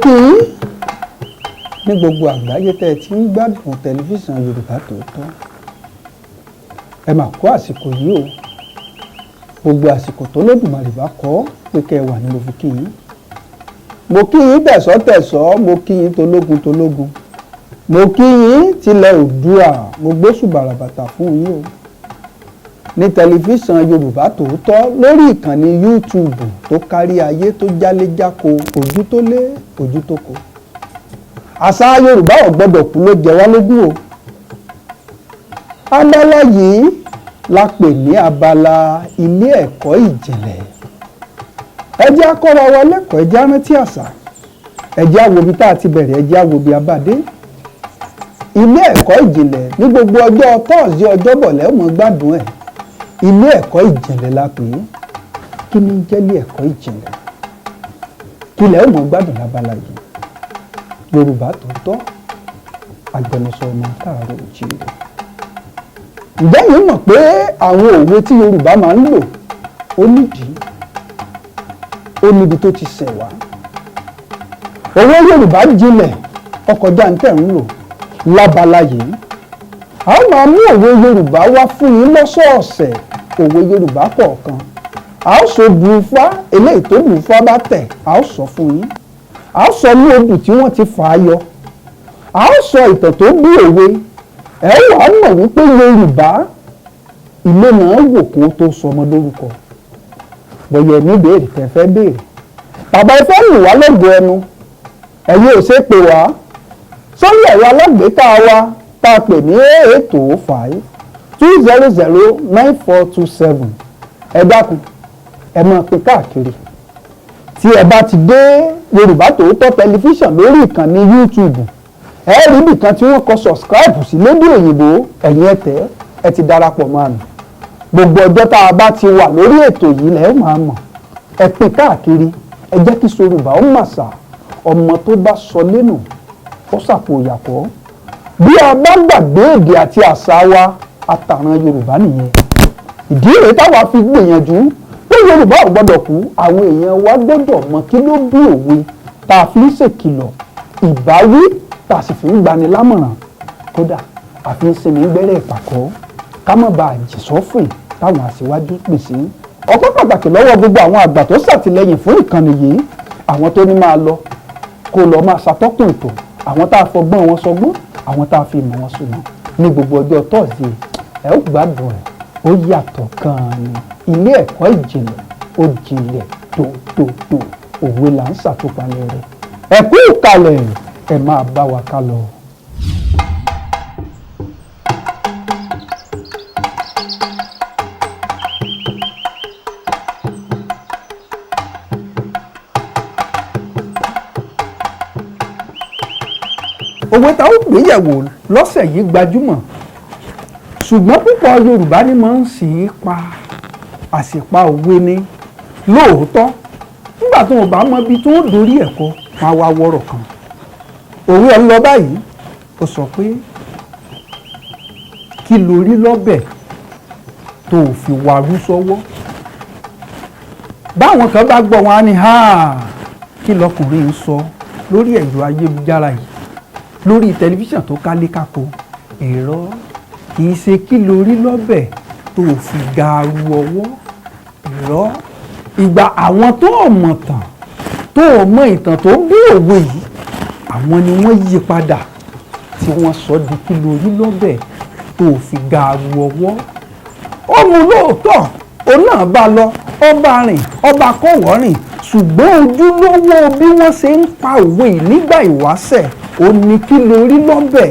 kí yín ní gbogbo àgbáyé tẹ́ ẹ ti ń gbádùn tẹlifíṣàn Yorùbá Tòótọ́. Ẹ mà kú àsìkò yìí o, gbogbo àsìkò tó lódùmarè bá kọ́ pé kẹ́ ẹ wà ní mo fi kí yín. Mo kí yín tẹ̀sọ́ mo kí yín tológun mo kí yín tilẹ̀ Oòduà, mo gbóṣùbà ràbàtà fún yín o. Ní tẹlifíṣàn Yorùbá Tòótọ́ lórí ìkànnì YouTube tó kárí ayé tó jáléjáko, ojú tó lé ojú tó kó. Àṣà Yorùbá ò gbọ́dọ̀ kú ló jẹ wá lógún o. Abala yìí la pè ní abala ilé ẹ̀kọ́ ìjìnlẹ̀. Ẹ jẹ́ á kọ́ra wa lẹ́kọ̀ọ́, ẹ jẹ́ á rántí àṣà, ẹ jẹ́ á wo ibi tá a ti bẹ̀rẹ̀, ẹ jẹ́ á wo ibi abádé. Ilé ẹ̀kọ́ ìjìnlẹ̀ ní gbogbo ọjọ́ Tọ́ọ̀sì ọjọ́bọ̀ lẹ́ mọ̀ gbádùn ẹ̀. Ilé ẹ̀kọ́ ìjìnlẹ̀ la pè é. Kí ni ń jẹ́ ilé ẹ̀kọ́ ìjìnlẹ̀? Kí lẹ́ mọ̀ gbádùn lábala yìí? Yorùbá Tòótọ́, agbẹnusọ ọmọ káàárọ̀ oòjíire. Ǹjẹ́ yín mọ̀ pé àwọn òwe tí Yorùbá máa ń lò ó nídìí, ó níbi tó ti ṣẹ̀ wá. Òwe Yorùbá jinlẹ̀ ọkọjá ń tẹ̀ ń lò lábala yìí. A ó máa mú òwe Yorùbá wá fún yín lọ́sọ̀ọ̀sẹ̀, òwe Yorùbá kọ̀ọ̀kan. A ó sọ bùfá, eléyìí tó bùfá bá tẹ̀, a ó sọ fún yín. A ó sọ ní odù tí wọ́n ti fà á yọ. A ó sọ ìtàn tó bí òwe. Ẹ wàá mọ̀ wípé Yorùbá ilé náà wò kó tó sọmọ lórúkọ. Bọ̀yẹ̀ ní béèrè tẹ́ fẹ́ béèrè. Bàbá ifẹ̀ lù wá lọ́gọ̀ọ́ ẹnu. Ẹ̀yin ò ṣe pé wá. Sórí ẹ̀rọ alágbèéká wa tá a pè ní 8805-200-9427. Ẹ dákun, ẹ máa pín káàkiri. Tí ẹ bá ti dé Yorùbá Tòótọ́ tẹlifíṣàn lórí ìkànnì YouTube, ẹ rí ibìkan tí wọ́n kọ subscribe sí lédè òyìnbó, ẹ̀yin ẹ tẹ̀, ẹ ti darapọ̀ mọ́ àmì. Gbogbo ọjọ́ tá a bá ti wà lórí ètò yìí lẹ́ máa mọ̀. Ẹ pín káàkiri, ẹ jẹ́ kí Yorùbá ó màṣà, ọmọ tó bá sọ lẹ́nu ó sàpò ìyàpọ̀. Bí a bá gbàgbé èdè àti àṣà wa, àtàràn Yorùbá nìyẹn. Ìdí rèé táwa fi gbìyànjú pé Yorùbá ò gbọ́dọ̀ kú, àwọn èèyàn wa gbọ́dọ̀ mọ kí ló bí òwe tá a fi ń ṣèkìlọ̀, ìbáwí tá a sì fi ń gbani lámọ̀ràn. Kódà a fi ń sinmi gbẹ́rẹ́ ìpàkọ́ ká má bàa jìsọ́fìn táwọn aṣíwájú pè sí. Ọpẹ́ pàtàkì lọ́wọ́ gbogbo àwọn àgbà tó ṣàtìlẹ́yìn fún ìkànnì yìí, àwọn tó ní máa lọ kó lọ máa ṣàtọ́kùn ètò, àwọn tá a fọgbọ́n wọn sọgbọ́n, àwọn tá a fi ìmọ̀ wọn sùnmọ́. Ní gbogbo ọjọ́ Tọ́ọ̀sì ẹ ó gbádùn ẹ̀, ó yàtọ̀ gan-an ni. Ilé ẹ̀kọ́ ìjìnlẹ̀ ó jinlẹ̀ tòótòótò, òwe là ń ṣàtúpalẹ̀ rẹ̀. Ẹ kú ìkàlẹ̀, ẹ máa bá wa ká lọ. Òwe tá ó gbéyẹ̀wò lọ́sẹ̀ yìí gbajúmọ̀, ṣùgbọ́n púpọ̀ Yorùbá ni máa ń sì í pa àṣìpa òwe ni. Lóòótọ́ nígbà tó o bá mọ ibi tó ń dorí ẹ̀kọ́ máa wá wọ́rọ̀ kan. Òwe ẹ̀ lọ báyìí, ó sọ pé kí lo rí lọ́bẹ̀ tó o fi warú sọ́wọ́. Báwọn kan bá gbọ́ wọn á ní kí lọkùnrin ń sọ lórí ẹ̀rọ ayélujára yìí, lórí tẹlifíṣàn tó kálé kákó. Èrò kì í ṣe kí lo rí lọ́bẹ̀ tó o fi gaaru ọwọ́. Èrò ìgbà àwọn tó mọ̀ tàn, tó mọ ìtàn tó bí òwe yìí, àwọn ni wọ́n yí padà tí wọ́n sọ di kí lo rí lọ́bẹ̀ tó o fi gaaru ọwọ́. Ó mú lóòótọ́, òun náà bá lọ, ọba rìn, ọba kọ̀wọ́ rìn, ṣùgbọ́n ojúlówó bí wọ́n ṣe ń pa òwe yìí nígbà ìwáṣẹ̀, ó ní kí lo rí lọ́bẹ̀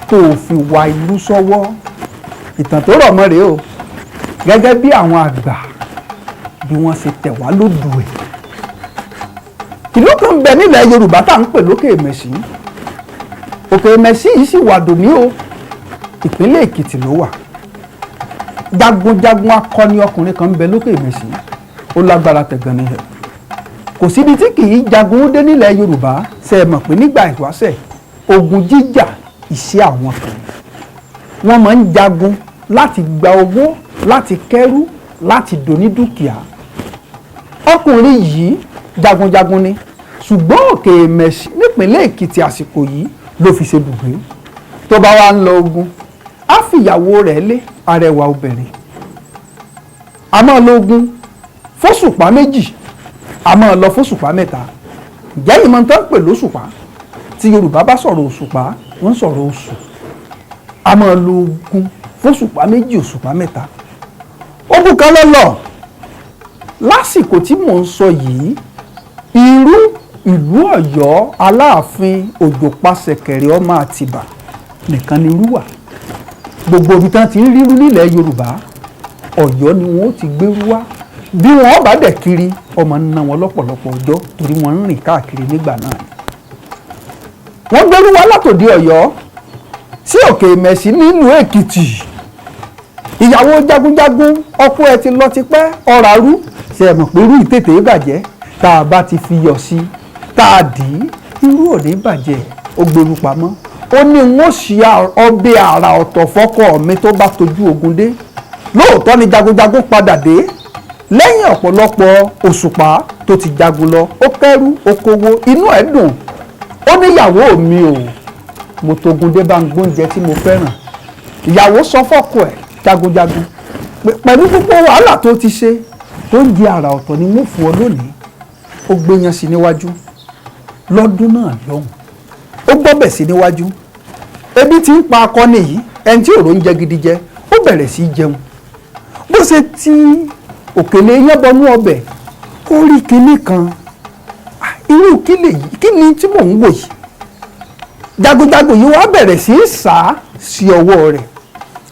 tó o fi wa irú sọ́wọ́. Ìtàn tó rọ̀ mọ́ rèé o, gẹ́gẹ́ bí àwọn àgbà bí wọ́n ṣe tẹ̀ wá lódù ẹ̀. Ìlú kan bẹ nílẹ̀ Yorùbá tá à ń pè lókè Mẹ̀sí. Òkè Mẹ̀sí yìí sì wà dòní o, ìpínlẹ̀ Èkìtì ló wà. Jagunjagun akọni ọkùnrin kan bẹ lókè Mẹ̀sí, ó lágbára tẹ̀gàn ní ẹ̀. Kò síbi tí kì í jagun dé nílẹ̀ Yorùbá, ṣe é mọ̀ pé nígbà ìwáṣẹ̀ ogun jíjà iṣẹ́ àwọn kan. Wọ́n máa ń jagun láti gba owó, láti kẹ́rù, láti dòní dúkìá. Ọkùnrin yìí jagunjagun ni, ṣùgbọ́n òkè ìmẹ̀sí nípínlẹ̀ Èkìtì àsìkò yìí ló fi ṣe bùgbé. Tó bá wá ń lọ ogun á fìyàwó rẹ̀ lé arẹwà obìnrin. A máa lọ ogun fóṣùpá méjì, a máa lọ fóṣùpá mẹ́ta. Ǹjẹ́ ìmọ̀ tán pè lóṣùpá? Tí Yorùbá bá sọ̀rọ̀ òṣùpá wọ́n sọ̀rọ̀ oṣù. A máa lọ ogun fóṣùpá méjì òṣùpá mẹ́ta. Ogun kan lọ́lọ́ lásìkò tí mò ń sọ yìí, irú ìlú Ọ̀yọ́ Aláàfin Òjò Pàṣẹkẹ̀rẹ̀ ọmọ Àtìbà nìkan ni irú wà. Gbogbo ibi tán ti ń rírú nílẹ̀ Yorùbá Ọ̀yọ́ ni wọ́n ti gbérú wá. Bí wọ́n bá dẹ̀ kiri ọmọ ń ná wọn lọ́pọ̀lọpọ̀ ọjọ́ torí wọ́n ń rìn káàkiri nígbà náà. Wọ́n gbérú wá látòdì Ọ̀yọ́ sí òkè ìmẹ̀sí nílùú Èkìtì. Ìyàwó jagunjagun ọkọ ẹ ti lọ tipẹ́ ọ̀rà rú. Ṣé ẹ mọ̀ pé irú ìtètè bàjẹ́ tá a bá ti fi yọ̀ sí tá a dì í irú ò ní bàjẹ́ ó gbèrú pamọ́. Ó ní wọ́n ṣí ọbẹ̀ àrà ọ̀tọ̀ fọ́kọ mi tó bá tojú ogun dé. Lóòótọ́ ni jagunjagun padà dé lẹ́yìn ọ̀pọ̀lọpọ̀ òṣùpá tó ti jagun lọ. Ó kẹ́rù ó kówó inú ẹ̀ dùn. Ó níyàwó mi ò mo togun dé bá ń gbóúnjẹ tí mo fẹ́ràn. Ìyàwó sọ fọ́kọ ẹ̀ jagunjagun pẹ̀lú gbogbo wàhálà tó ti ṣe tó ń di àrà ọ̀tọ̀ ni wọ́n fún ọ lónìí. Ó gbéyan sí níwájú lọ́dún náà lọ́hùn. Ó gbọ́bẹ̀ sí níwájú. Ebi ti ń pa akọni yìí ẹni tí òrò ń jẹ gidi jẹ ó bẹ̀rẹ̀ sí í jẹun. Bó ṣe ti òkèlè yẹn bọnú ọbẹ̀ ó rí kinní kan. Irú kí ni tí mò ń wò yìí? Jagunjagun yìí wá bẹ̀rẹ̀ sí í sá sí ọwọ́ rẹ̀.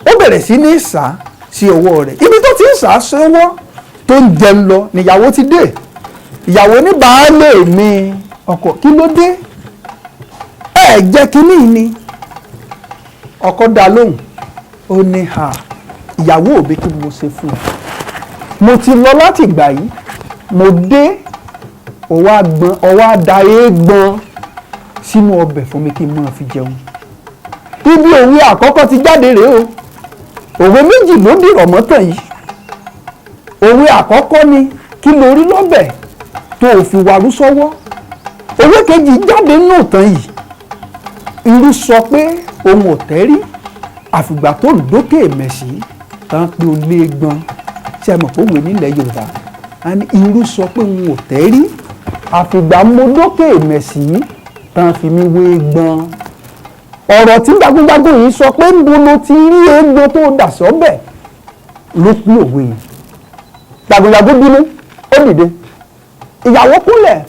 Ó bẹ̀rẹ̀ sí ní sá sí ọwọ́ rẹ̀. Ibi tó ti ń sá sọ́wọ́ tó ń jẹun lọ níyàwó ti dé. Ìyàwó ní baálé mi ọkọ kí ló dé? Ẹ jẹ́ kínní ni. Ọkọ dá lóhùn ó ní ha ìyàwó òbí kí mo ṣe fún ẹ. Mo ti lọ láti ìgbà yìí mo dé ọwọ́ àdá eégbọn sínú ọbẹ̀ fún mi kí n máa fi jẹun. Ibi òwe àkọ́kọ́ ti jáde rèé o. Òwe méjì ló dìrọ̀ mọ́tàn yìí. Òwe àkọ́kọ́ ni kí lo rí lọ́bẹ̀ tó o fi wàrú sọ́wọ́. Òwe kejì jáde nínú ìtàn yìí. Irú sọ pé òun ò tẹ́rí àfìgbà tó ń dókè ìmẹ̀sí tán pé o lé gbọ́n. Ṣé ẹ mọ̀ pé òwe nílẹ̀ Yorùbá? Irú sọ pé òun ò tẹ́rí àfìgbà mo dókè ìmẹ̀sí tán fi mí wé gbọ́n. Ọ̀rọ̀ tí jagunjagun yìí sọ pé ń bo ló ti rí eégbọn tó dà sọ́bẹ̀ ló kú òwe yìí. Jagunjagun bínú ó dìde. Ìyàwó kúnlẹ̀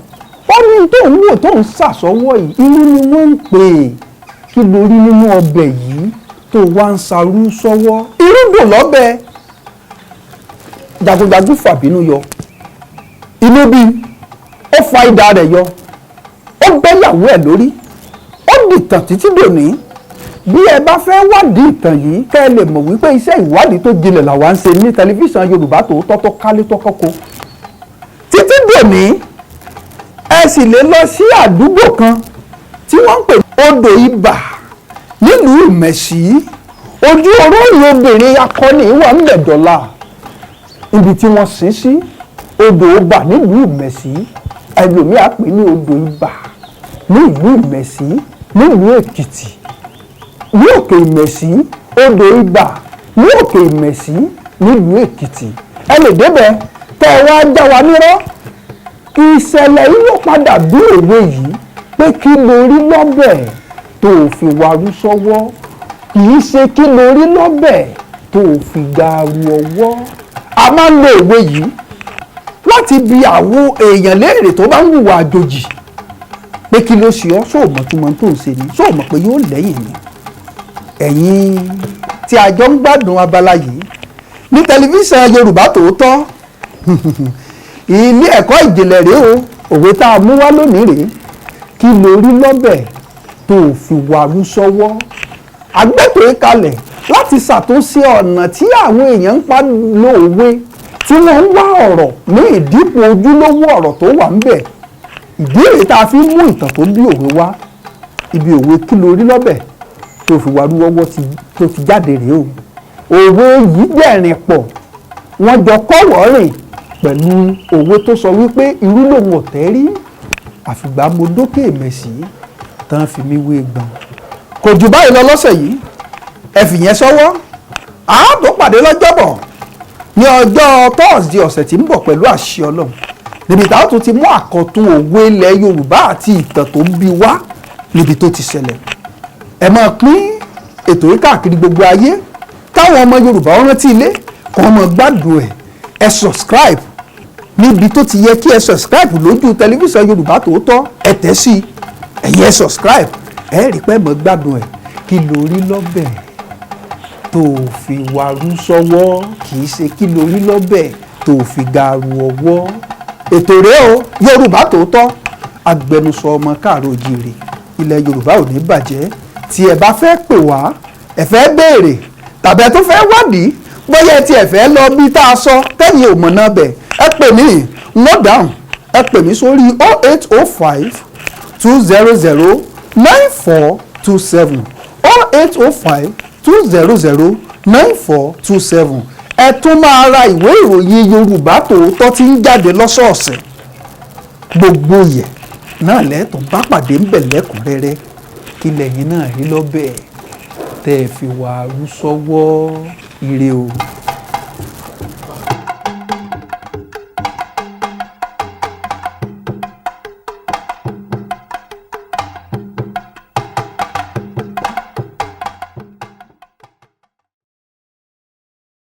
ó ní tó ń wò tó ń sàsọ́wọ́ yìí irú ni wọ́n ń pè é. Kí ló rí nínú ọbẹ̀ yìí tó wá ń sarú sọ́wọ́? Irú dùn lọ́bẹ̀. Jagunjagun fàbínú yọ. Inú bí ó fa idà rẹ̀ yọ. Ó gbẹ́yàwó ẹ̀ lórí. Ó dìtàn títí dòní. Bí ẹ bá fẹ́ wádìí ìtàn yìí kẹ́ ẹ lè mọ̀ wípé iṣẹ́ ìwádìí tó jinlẹ̀ làwa ń ṣe ní tẹlifíṣàn Yorùbá Tòótọ́ tó kálé tó kọ́kọ́. Títí dòní ẹ sì lè lọ sí àdúgbò kan tí wọ́n ń pè ní Odò Ibà nílùú Ìmẹ̀sí. Ojú oróyìn obìnrin akọni wà ń lẹ̀ dọ́là. Ibi tí wọ́n sin sí Odò Ibà nílùú Ìmẹ̀sí. Ẹlòmíà pè ní Odò Ibà ní ìlú Ìmẹ̀sí nílùú Èkìtì. Ní òkè Ìmẹ̀sí Odò Ibà ní òkè Ìmẹ̀sí nílùú Èkìtì. Ẹ lè débẹ̀ tẹ́ ẹ wá já wa nírọ́. Ìṣẹ̀lẹ̀ yìí ló padà bí òwe yìí pé kí lo rí lọ́bẹ̀ tó fi wàrú sọ́wọ́. Kì í ṣe kí lo rí lọ́bẹ̀ tó fi gàrú ọwọ́. A máa ń lo òwe yìí láti bi àwọn èèyàn léèrè tó bá ń hùwà àjòjì pé kí ló ṣe ọ́ sóòmọ̀ tó mọ̀ tó ń ṣe ni sóòmọ̀ pé yóò lẹ́yìn ni. Ẹ̀yin tí a jọ ń gbádùn abala yìí ní tẹlifíṣàn Yorùbá Tòótọ́ ilé ẹ̀kọ́ ìjìnlẹ̀ rèé o. Òwe tá a mú wá lónìí rèé. Kí lo rí lọ́bẹ̀ tó fi wàrú sọ́wọ́? Àgbẹ̀tò ìkalẹ̀ láti ṣàtúnṣe ọ̀nà tí àwọn èèyàn ń pa lo òwe tí wọ́n ń wá ọ̀rọ̀ ní ìdípò ojúlówó ọ̀rọ̀ tó wà ń bẹ̀. Ìdí rèé tá a fi mú ìtàn tó bí òwe wá. Ibi òwe kí lo rí lọ́bẹ̀ tó fi wàrú ọwọ́ tó ti jáde rèé o. Òwe yìí dẹ̀rìn pọ̀ wọ́n jọ kọ́wọ́ rìn pẹ̀lú òwe tó sọ wípé irú lòun ò tẹ́rí àfìgbà mo dókè mẹ̀sì tán fi mí wé gbọ̀n. kò jù báyìí lọ lọ́sẹ̀ yìí ẹ fìyẹn sọ́wọ́ àádọ́ pàdé lọ́jọ́bọ̀ ní ọjọ́ Thursday ọ̀sẹ̀ tí ń bọ̀ pẹ̀lú àṣẹ Ọlọ́run níbi táwọn tún ti mú àkọ́tún òwe ilẹ̀ Yorùbá àti ìtàn tó ń bi wá níbi tó ti ṣẹlẹ̀. ẹ máa pín ètò yìí káàkiri gbogbo ayé táwọn ọmọ Yorùbá rántí ilé kọ́ ọmọ gbádùn ẹ̀. ẹ subscribe níbi tó ti yẹ kí ẹ subscribe lójú tẹlifíṣàn Yorùbá Tòótọ́ ẹ tẹ̀ sí ẹ̀yin ẹ subscribe ẹ rí pé mọ̀ gbádùn ẹ̀. kí lórí lọ́bẹ̀ tó fi wàrú sọ́wọ́ kì í ṣe kí lórí lọ́bẹ̀ tó fi gàrú ọwọ́. ètò rèé o Yorùbá Tòótọ́ agbẹnusọ ọmọ káàró oòjíire ilẹ̀ Yorùbá ò ní bàjẹ́. tí ẹ bá fẹ́ pè wá ẹ fẹ́ béèrè tàbí ẹ tó fẹ́ wádìí bóyá tí ẹ fẹ́ lọ bí tá a sọ tẹ́yìn ò mọ̀ náà bẹ̀ ẹ pè mí wọ́n dáhùn ẹ pè mí sórí 0805 200 9427 0805 200 9427. ẹ tún máa ra ìwé ìròyìn Yorùbá Tòótọ́ tí ń jáde lọ́sọ̀ọ̀sẹ̀ gbogbo yẹ náà lẹ́tọ̀ọ́ bá pàdé ń bẹ̀ lẹ́kùnrẹ́rẹ́ kí lẹ́yìn náà rí lọ́bẹ̀ tẹ́ ẹ fi wàá rú sọ́wọ́ ire o.